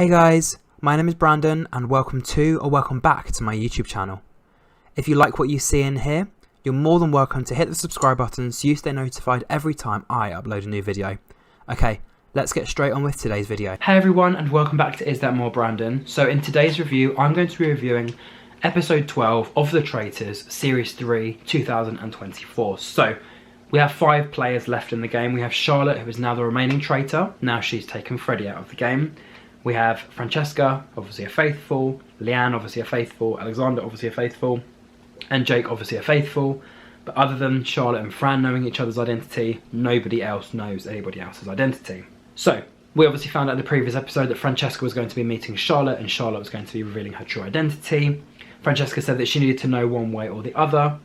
Hey guys, my name is Brandon and welcome back to my YouTube channel. If you like what you see in here, you're more than welcome to hit the subscribe button so you stay notified every time I upload a new video. Okay, let's get straight on with today's video. Hey everyone and welcome back to Is That More Brandon. So in today's review, I'm going to be reviewing episode 12 of The Traitors, series 3, 2024. So we have 5 players left in the game. We have Charlotte, who is now the remaining traitor. Now she's taken Freddie out of the game. We have Francesca, obviously a faithful, Leanne, obviously a faithful, Alexander, obviously a faithful, and Jake, obviously a faithful. But other than Charlotte and Fran knowing each other's identity, nobody else knows anybody else's identity. So, we obviously found out in the previous episode that Francesca was going to be meeting Charlotte and Charlotte was going to be revealing her true identity. Francesca said that she needed to know one way or the other,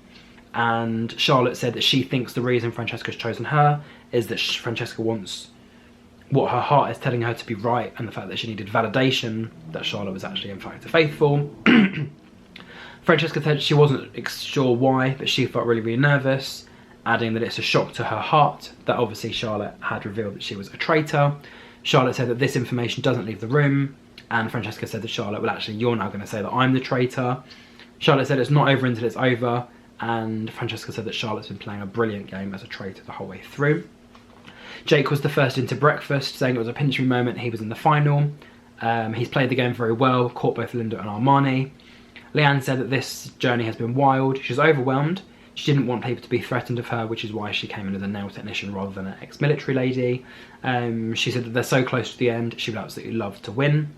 and Charlotte said that she thinks the reason Francesca's chosen her is that Francesca wants what her heart is telling her to be right, and the fact that she needed validation that Charlotte was actually in fact a faithful. Francesca said she wasn't sure why, but she felt really nervous, adding that it's a shock to her heart that obviously Charlotte had revealed that she was a traitor. Charlotte said that this information doesn't leave the room, and Francesca said to Charlotte, well actually you're now going to say that I'm the traitor. Charlotte said it's not over until it's over, and Francesca said that Charlotte's been playing a brilliant game as a traitor the whole way through. Jake was the first into breakfast, saying it was a pinch me moment. He was in the final. He's played the game very well, caught both Linda and Armani. Leanne said that this journey has been wild. She's overwhelmed. She didn't want people to be threatened of her, which is why she came in as a nail technician rather than an ex-military lady. She said that they're so close to the end, she would absolutely love to win.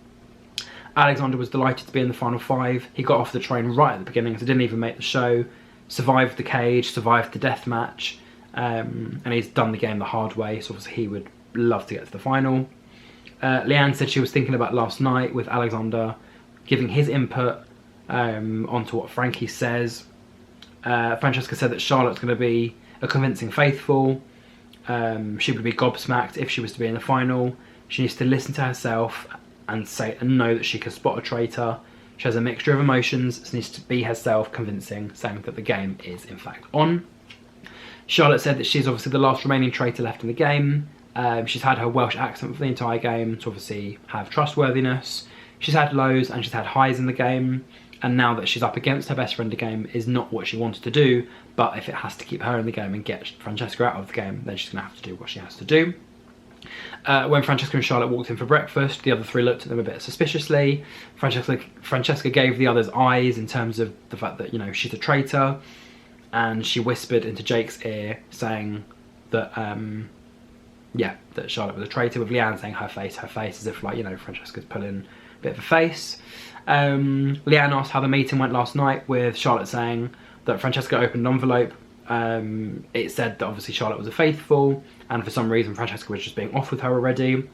Alexander was delighted to be in the final 5. He got off the train right at the beginning, so didn't even make the show. Survived the cage, survived the death match. And he's done the game the hard way, so obviously he would love to get to the final. Leanne said she was thinking about last night with Alexander giving his input onto what Frankie says. Francesca said that Charlotte's going to be a convincing faithful. She would be gobsmacked if she was to be in the final. She needs to listen to herself and know that she can spot a traitor. She has a mixture of emotions, so needs to be herself, convincing, saying that the game is in fact on. Charlotte said that she's obviously the last remaining traitor left in the game. She's had her Welsh accent for the entire game to obviously have trustworthiness. She's had lows and she's had highs in the game. And now that she's up against her best friend again is not what she wanted to do. But if it has to keep her in the game and get Francesca out of the game, then she's going to have to do what she has to do. When Francesca and Charlotte walked in for breakfast, the other 3 looked at them a bit suspiciously. Francesca gave the others eyes in terms of the fact that, you know, she's a traitor. And she whispered into Jake's ear saying that, that Charlotte was a traitor, with Leanne saying her face, as if, like, you know, Francesca's pulling a bit of a face. Leanne asked how the meeting went last night, with Charlotte saying that Francesca opened an envelope. It said that obviously Charlotte was a faithful, and for some reason Francesca was just being off with her already.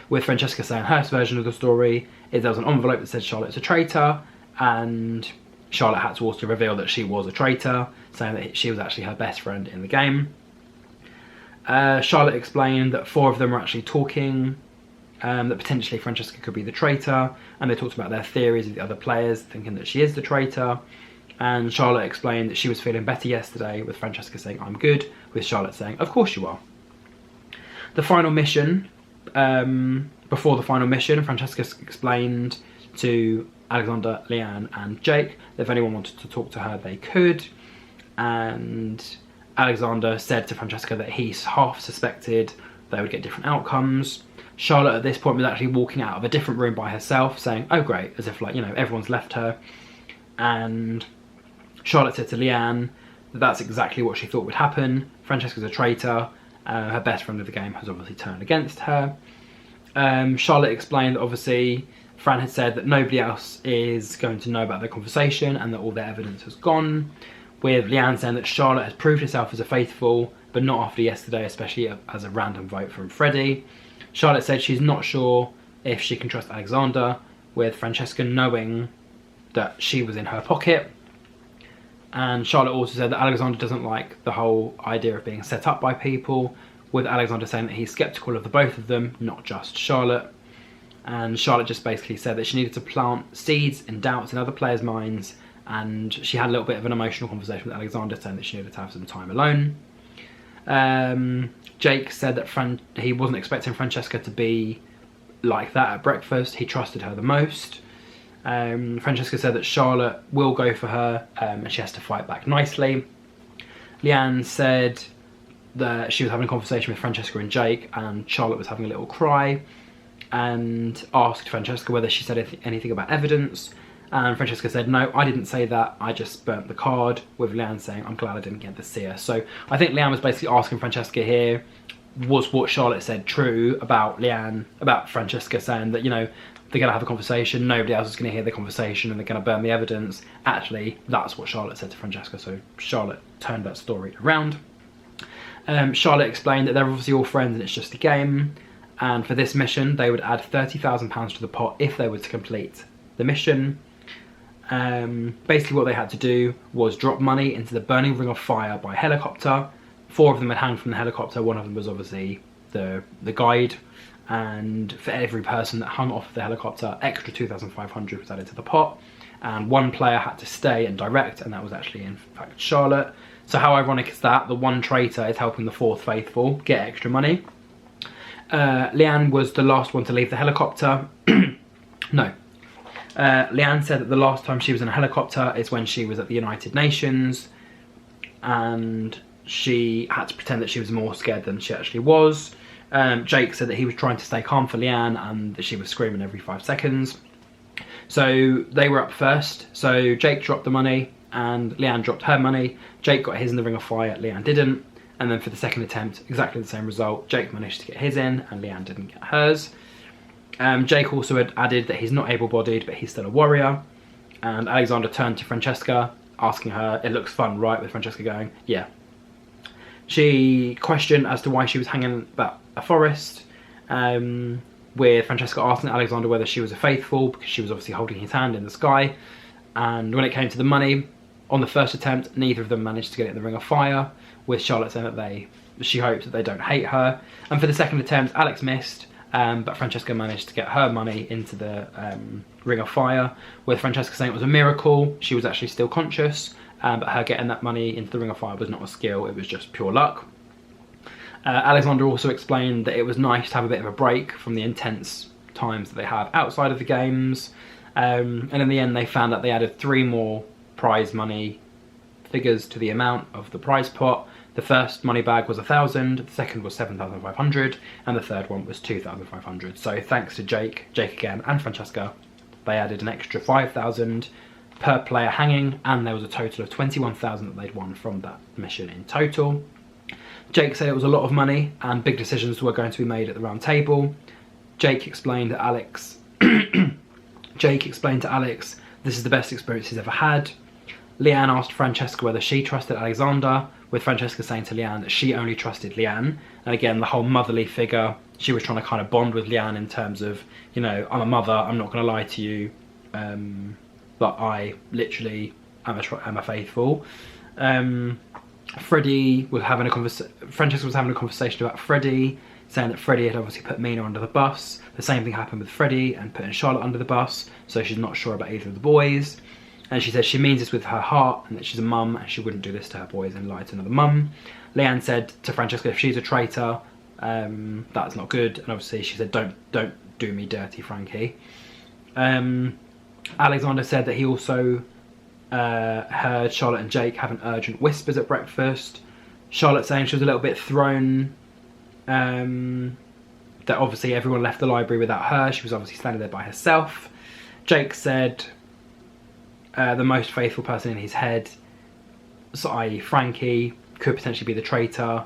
With Francesca saying her version of the story, there was an envelope that said Charlotte's a traitor, and Charlotte had to also reveal that she was a traitor, saying that she was actually her best friend in the game. Charlotte explained that 4 of them were actually talking, that potentially Francesca could be the traitor, and they talked about their theories of the other players, thinking that she is the traitor. And Charlotte explained that she was feeling better yesterday, with Francesca saying, I'm good, with Charlotte saying, of course you are. The final mission, before the final mission, Francesca explained to Alexander, Leanne and Jake that if anyone wanted to talk to her they could, and Alexander said to Francesca that he half suspected they would get different outcomes. Charlotte at this point was actually walking out of a different room by herself saying, oh great, as if, like, you know, everyone's left her. And Charlotte said to Leanne that that's exactly what she thought would happen. Francesca's a traitor, her best friend of the game has obviously turned against her. Charlotte explained that obviously Fran had said that nobody else is going to know about their conversation and that all their evidence has gone, with Leanne saying that Charlotte has proved herself as a faithful, but not after yesterday, especially as a random vote from Freddie. Charlotte said she's not sure if she can trust Alexander, with Francesca knowing that she was in her pocket. And Charlotte also said that Alexander doesn't like the whole idea of being set up by people, with Alexander saying that he's sceptical of the both of them, not just Charlotte. And Charlotte just basically said that she needed to plant seeds and doubts in other players' minds, and she had a little bit of an emotional conversation with Alexander saying that she needed to have some time alone. Jake said that he wasn't expecting Francesca to be like that at breakfast. He trusted her the most. Francesca said that Charlotte will go for her and she has to fight back nicely. Leanne said that she was having a conversation with Francesca and Jake, and Charlotte was having a little cry and asked Francesca whether she said anything about evidence. And Francesca said, no, I didn't say that, I just burnt the card, with Leanne saying, I'm glad I didn't get to see her. So I think Leanne was basically asking Francesca here, was what Charlotte said true about Francesca saying that, you know, they're going to have a conversation, nobody else is going to hear the conversation and they're going to burn the evidence. Actually, that's what Charlotte said to Francesca, so Charlotte turned that story around. Charlotte explained that they're obviously all friends and it's just a game, and for this mission they would add £30,000 to the pot if they were to complete the mission. Basically what they had to do was drop money into the burning ring of fire by helicopter. 4 of them had hung from the helicopter, one of them was obviously the guide, and for every person that hung off the helicopter, extra 2,500 was added to the pot, and 1 player had to stay and direct, and that was actually in fact Charlotte. So how ironic is that? The 1 traitor is helping the 4th faithful get extra money. Leanne was the last one to leave the helicopter. No. Leanne said that the last time she was in a helicopter is when she was at the United Nations, and she had to pretend that she was more scared than she actually was. Jake said that he was trying to stay calm for Leanne and that she was screaming every 5 seconds. So they were up first. So Jake dropped the money and Leanne dropped her money. Jake got his in the ring of fire, Leanne didn't. And then for the second attempt, exactly the same result. Jake managed to get his in and Leanne didn't get hers. Jake also had added that he's not able-bodied, but he's still a warrior. And Alexander turned to Francesca, asking her, it looks fun, right? With Francesca going, yeah. She questioned as to why she was hanging about a forest, with Francesca asking Alexander whether she was a faithful, because she was obviously holding his hand in the sky. And when it came to the money, on the first attempt, neither of them managed to get it in the ring of fire, with Charlotte saying that she hopes that they don't hate her. And for the second attempt, Alex missed, but Francesca managed to get her money into the ring of fire, with Francesca saying it was a miracle, she was actually still conscious, but her getting that money into the ring of fire was not a skill, it was just pure luck. Alexander also explained that it was nice to have a bit of a break from the intense times that they have outside of the games, and in the end they found that they added 3 more prize money figures to the amount of the prize pot. The first money bag was 1,000, the second was 7,500, and the third one was 2,500. So thanks to Jake again, and Francesca, they added an extra 5,000 per player hanging, and there was a total of 21,000 that they'd won from that mission in total. Jake said it was a lot of money, and big decisions were going to be made at the round table. Jake explained to Alex, this is the best experience he's ever had. Leanne asked Francesca whether she trusted Alexander, with Francesca saying to Leanne that she only trusted Leanne. And again, the whole motherly figure, she was trying to kind of bond with Leanne in terms of, you know, I'm a mother, I'm not going to lie to you, but I literally am a faithful. Freddie was having Francesca was having a conversation about Freddie, saying that Freddie had obviously put Mina under the bus. The same thing happened with Freddie and putting Charlotte under the bus, so she's not sure about either of the boys. And she says she means this with her heart and that she's a mum and she wouldn't do this to her boys and lie to another mum. Leanne said to Francesca, if she's a traitor, that's not good. And obviously she said, don't do me dirty, Frankie. Alexander said that he also heard Charlotte and Jake having urgent whispers at breakfast. Charlotte saying she was a little bit thrown, that obviously everyone left the library without her. She was obviously standing there by herself. Jake said the most faithful person in his head, so i.e. Frankie, could potentially be the traitor,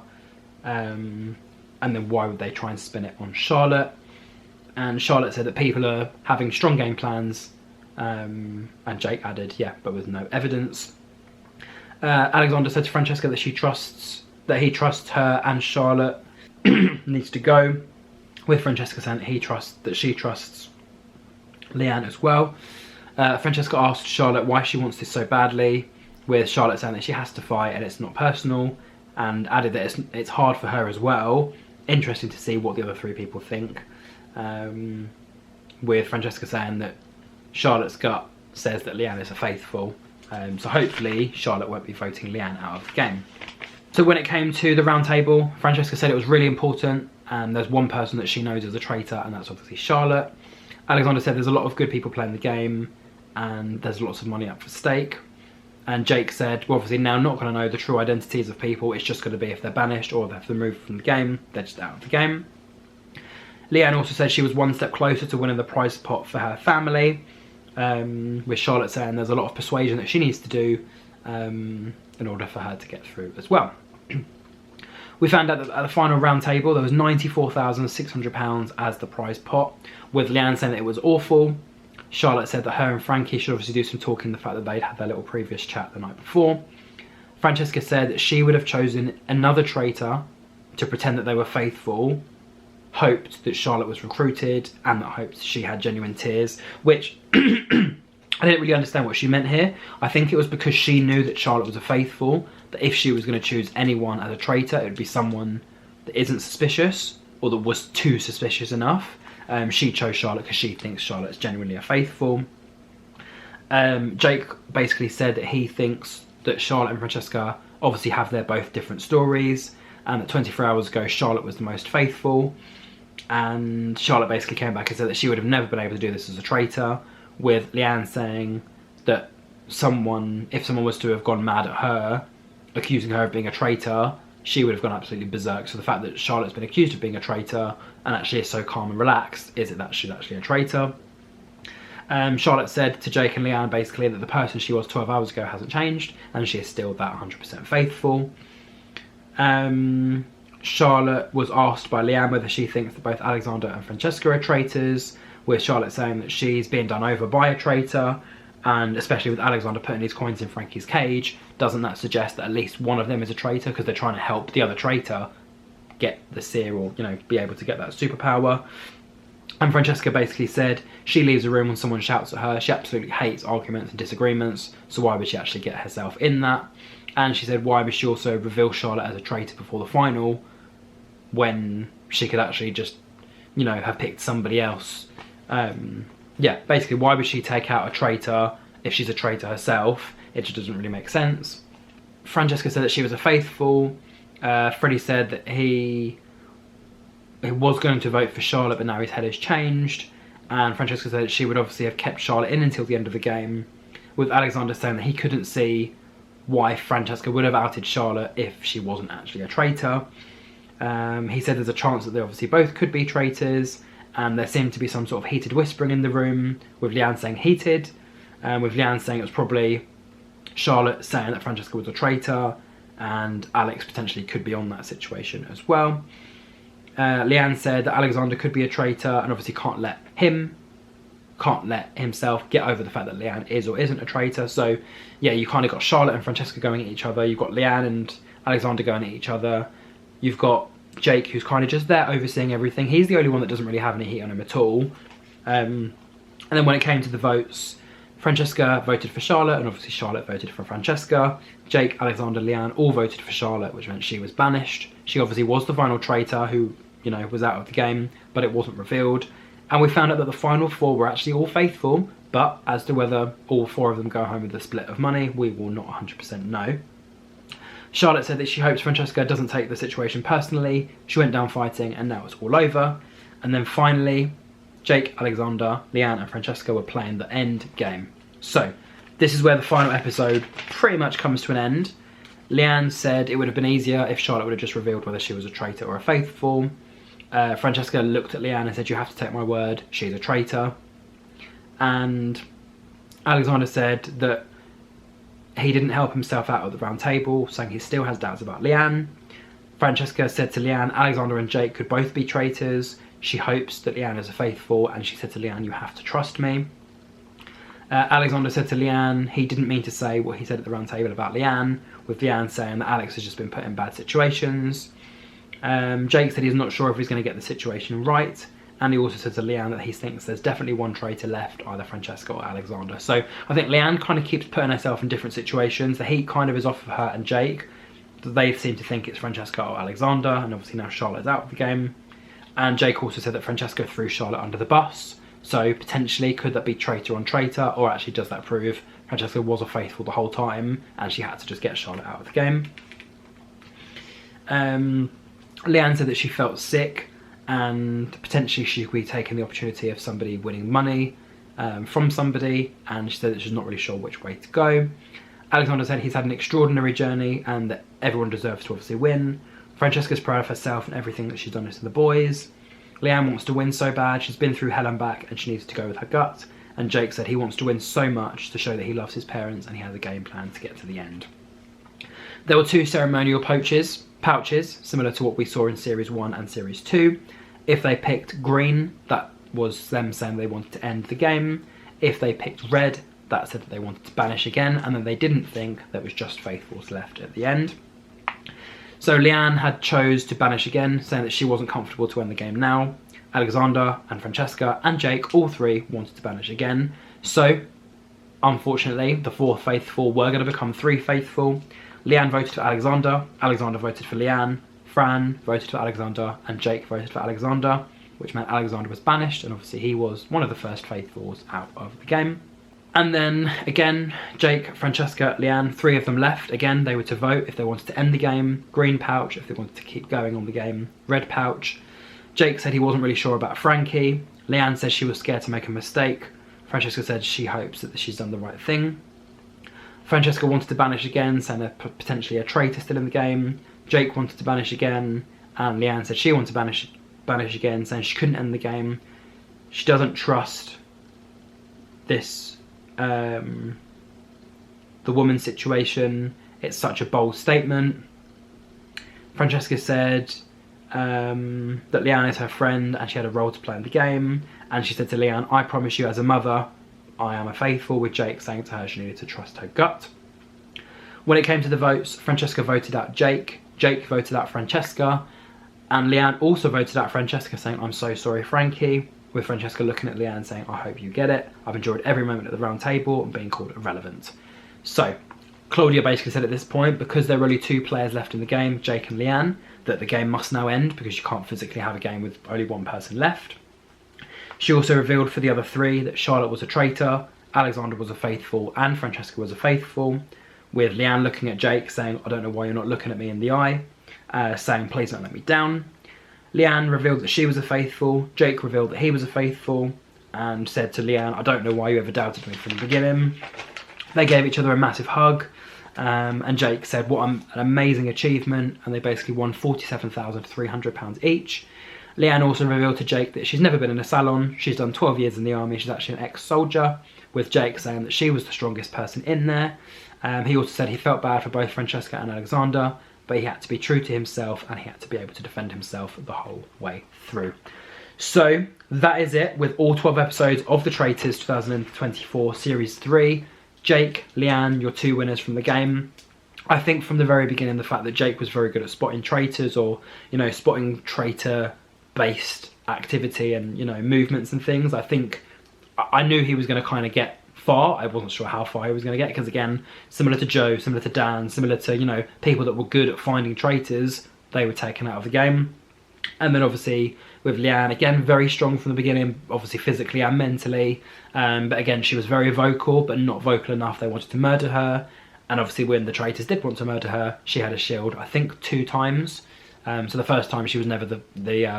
and then why would they try and spin it on Charlotte? And Charlotte said that people are having strong game plans, and Jake added, yeah, but with no evidence. Alexander said to Francesca that he trusts her and Charlotte needs to go, with Francesca saying that she trusts Leanne as well. Francesca asked Charlotte why she wants this so badly, with Charlotte saying that she has to fight and it's not personal, and added that it's hard for her as well. Interesting to see what the other 3 people think, with Francesca saying that Charlotte's gut says that Leanne is a faithful, so hopefully Charlotte won't be voting Leanne out of the game. So when it came to the round table, Francesca said it was really important, and there's one person that she knows is a traitor, and that's obviously Charlotte. Alexander said there's a lot of good people playing the game, and there's lots of money up for stake. And Jake said, we're obviously now not going to know the true identities of people, it's just going to be if they're banished or if they're removed from the game, they're just out of the game. Leanne also said she was one step closer to winning the prize pot for her family, with Charlotte saying there's a lot of persuasion that she needs to do in order for her to get through as well. We found out that at the final round table there was £94,600 as the prize pot, with Leanne saying that it was awful. Charlotte said that her and Frankie should obviously do some talking, the fact that they'd had their little previous chat the night before. Francesca said that she would have chosen another traitor to pretend that they were faithful, hoped that Charlotte was recruited, and that hoped she had genuine tears, which I didn't really understand what she meant here. I think it was because she knew that Charlotte was a faithful, that if she was going to choose anyone as a traitor, it would be someone that isn't suspicious, or that was too suspicious enough. She chose Charlotte because she thinks Charlotte's genuinely a faithful. Jake basically said that he thinks that Charlotte and Francesca obviously have their both different stories, and that 24 hours ago Charlotte was the most faithful, and Charlotte basically came back and said that she would have never been able to do this as a traitor, with Leanne saying that if someone was to have gone mad at her, accusing her of being a traitor, she would have gone absolutely berserk. So the fact that Charlotte's been accused of being a traitor and actually is so calm and relaxed, is it that she's actually a traitor? Charlotte said to Jake and Leanne basically that the person she was 12 hours ago hasn't changed, and she is still that 100% faithful. Charlotte was asked by Leanne whether she thinks that both Alexander and Francesca are traitors, with Charlotte saying that she's being done over by a traitor, and especially with Alexander putting his coins in Frankie's cage, doesn't that suggest that at least one of them is a traitor, because they're trying to help the other traitor get the seer, or be able to get that superpower? And Francesca basically said she leaves a room when someone shouts at her. She absolutely hates arguments and disagreements, so why would she actually get herself in that? And she said why would she also reveal Charlotte as a traitor before the final, when she could actually just have picked somebody else. Yeah, basically, why would she take out a traitor if she's a traitor herself? It just doesn't really make sense. Francesca said that she was a faithful. Freddie said that he was going to vote for Charlotte, but now his head has changed. And Francesca said that she would obviously have kept Charlotte in until the end of the game, with Alexander saying that he couldn't see why Francesca would have outed Charlotte if she wasn't actually a traitor. He said there's a chance that they obviously both could be traitors, and there seemed to be some sort of heated whispering in the room, with Leanne saying heated, with Leanne saying it was probably Charlotte saying that Francesca was a traitor, and Alex potentially could be on that situation as well. Leanne said that Alexander could be a traitor, and obviously can't let himself get over the fact that Leanne is or isn't a traitor. So yeah, you kind of got Charlotte and Francesca going at each other, you've got Leanne and Alexander going at each other, you've got Jake, who's kind of just there overseeing everything. He's the only one that doesn't really have any heat on him at all. And then when it came to the votes, Francesca voted for Charlotte, and obviously Charlotte voted for Francesca. Jake, Alexander, Leanne all voted for Charlotte, which meant she was banished. She obviously was the final traitor who, was out of the game, but it wasn't revealed. And we found out that the final four were actually all faithful, but as to whether all four of them go home with a split of money, we will not 100% know. Charlotte said that she hopes Francesca doesn't take the situation personally. She went down fighting, and now it's all over. And then finally, Jake, Alexander, Leanne and Francesca were playing the end game. So this is where the final episode pretty much comes to an end. Leanne said it would have been easier if Charlotte would have just revealed whether she was a traitor or a faithful. Francesca looked at Leanne and said, you have to take my word, she's a traitor. And Alexander said that he didn't help himself out at the round table, saying he still has doubts about Leanne. Francesca said to Leanne, Alexander and Jake could both be traitors. She hopes that Leanne is a faithful, and she said to Leanne, you have to trust me. Alexander said to Leanne he didn't mean to say what he said at the round table about Leanne, with Leanne saying that Alex has just been put in bad situations. Jake said he's not sure if he's going to get the situation right, and he also said to Leanne that he thinks there's definitely one traitor left, either Francesca or Alexander. So I think Leanne kind of keeps putting herself in different situations. The heat kind of is off of her and Jake. They seem to think it's Francesca or Alexander, and obviously now Charlotte's out of the game. And Jake also said that Francesca threw Charlotte under the bus. So potentially, could that be traitor on traitor, or actually does that prove Francesca was a faithful the whole time and she had to just get Charlotte out of the game? Leanne said that she felt sick and potentially she could be taking the opportunity of somebody winning money from somebody, and she said that she's not really sure which way to go. Alexander said he's had an extraordinary journey and that everyone deserves to obviously win. Francesca's proud of herself and everything that she's done to the boys. Leanne wants to win so bad, she's been through hell and back and she needs to go with her gut. And Jake said he wants to win so much to show that he loves his parents and he has a game plan to get to the end. There were 2 ceremonial pouches, similar to what we saw in Series 1 and Series 2. If they picked green, that was them saying they wanted to end the game. If they picked red, that said that they wanted to banish again, and then they didn't think there was just faithfuls left at the end. So Leanne had chose to banish again, saying that she wasn't comfortable to end the game now. Alexander and Francesca and Jake, all 3, wanted to banish again. So, unfortunately, the 4th faithful were going to become 3 faithful. Leanne voted for Alexander, Alexander voted for Leanne, Fran voted for Alexander, and Jake voted for Alexander, which meant Alexander was banished, and obviously he was one of the first faithfuls out of the game. And then, again, Jake, Francesca, Leanne, 3 of them left. Again, they were to vote if they wanted to end the game. Green pouch if they wanted to keep going on the game. Red pouch. Jake said he wasn't really sure about Frankie. Leanne says she was scared to make a mistake. Francesca said she hopes that she's done the right thing. Francesca wanted to banish again, saying there's potentially a traitor still in the game. Jake wanted to banish again, and Leanne said she wanted to banish again, saying she couldn't end the game. She doesn't trust this the woman's situation. It's such a bold statement. Francesca said that Leanne is her friend and she had a role to play in the game, and she said to Leanne, I promise you as a mother I am a faithful, with Jake saying to her she needed to trust her gut. When it came to the votes, Francesca voted out Jake, Jake voted out Francesca, and Leanne also voted out Francesca, saying I'm so sorry Frankie, with Francesca looking at Leanne saying I hope you get it, I've enjoyed every moment at the round table and being called irrelevant. So Claudia basically said at this point, because there are only 2 players left in the game, Jake and Leanne, that the game must now end because you can't physically have a game with only 1 person left. She also revealed for the other 3 that Charlotte was a traitor, Alexander was a faithful, and Francesca was a faithful, with Leanne looking at Jake saying I don't know why you're not looking at me in the eye, saying please don't let me down. Leanne revealed that she was a faithful, Jake revealed that he was a faithful, and said to Leanne, I don't know why you ever doubted me from the beginning. They gave each other a massive hug, and Jake said what an amazing achievement, and they basically won £47,300 each. Leanne also revealed to Jake that she's never been in a salon, she's done 12 years in the army, she's actually an ex-soldier, with Jake saying that she was the strongest person in there. He also said he felt bad for both Francesca and Alexander, but he had to be true to himself and he had to be able to defend himself the whole way through. So that is it with all 12 episodes of the Traitors 2024 Series 3. Jake, Leanne, your 2 winners from the game. I think from the very beginning the fact that Jake was very good at spotting traitors, or spotting traitor based activity and movements and things, I think I knew he was going to kind of get far. I wasn't sure how far he was going to get, because again, similar to Joe, similar to Dan, similar to people that were good at finding traitors, they were taken out of the game. And then obviously with Leanne, again, very strong from the beginning, obviously physically and mentally, but again she was very vocal, but not vocal enough. They wanted to murder her, and obviously when the traitors did want to murder her, she had a shield I think 2 times. So the first time she was never the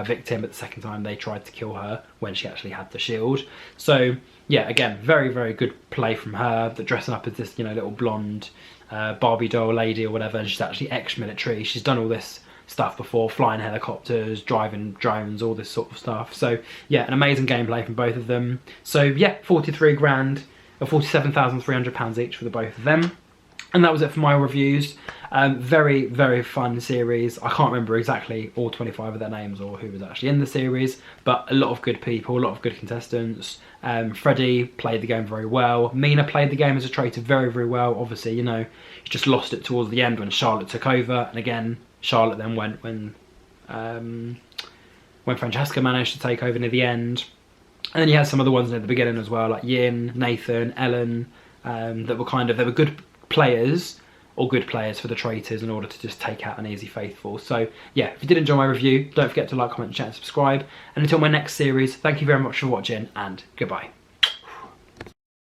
victim, but the second time they tried to kill her when she actually had the shield. So yeah, again, very, very good play from her, that dressing up as this little blonde Barbie doll lady or whatever, and she's actually ex-military. She's done all this stuff before, flying helicopters, driving drones, all this sort of stuff. So yeah, an amazing gameplay from both of them. So yeah, 43 grand or £47,300 each for the both of them. And that was it for my reviews. Very, very fun series. I can't remember exactly all 25 of their names or who was actually in the series, but a lot of good people, a lot of good contestants. Freddie played the game very well. Mina played the game as a traitor very, very well. Obviously, he just lost it towards the end when Charlotte took over. And again, Charlotte then went when Francesca managed to take over near the end. And then you had some other ones near the beginning as well, like Yin, Nathan, Ellen, that were they were good players, or good players for the Traitors in order to just take out an easy faithful. So yeah, if you did enjoy my review, don't forget to like, comment, chat and subscribe. And until my next series, thank you very much for watching, and goodbye.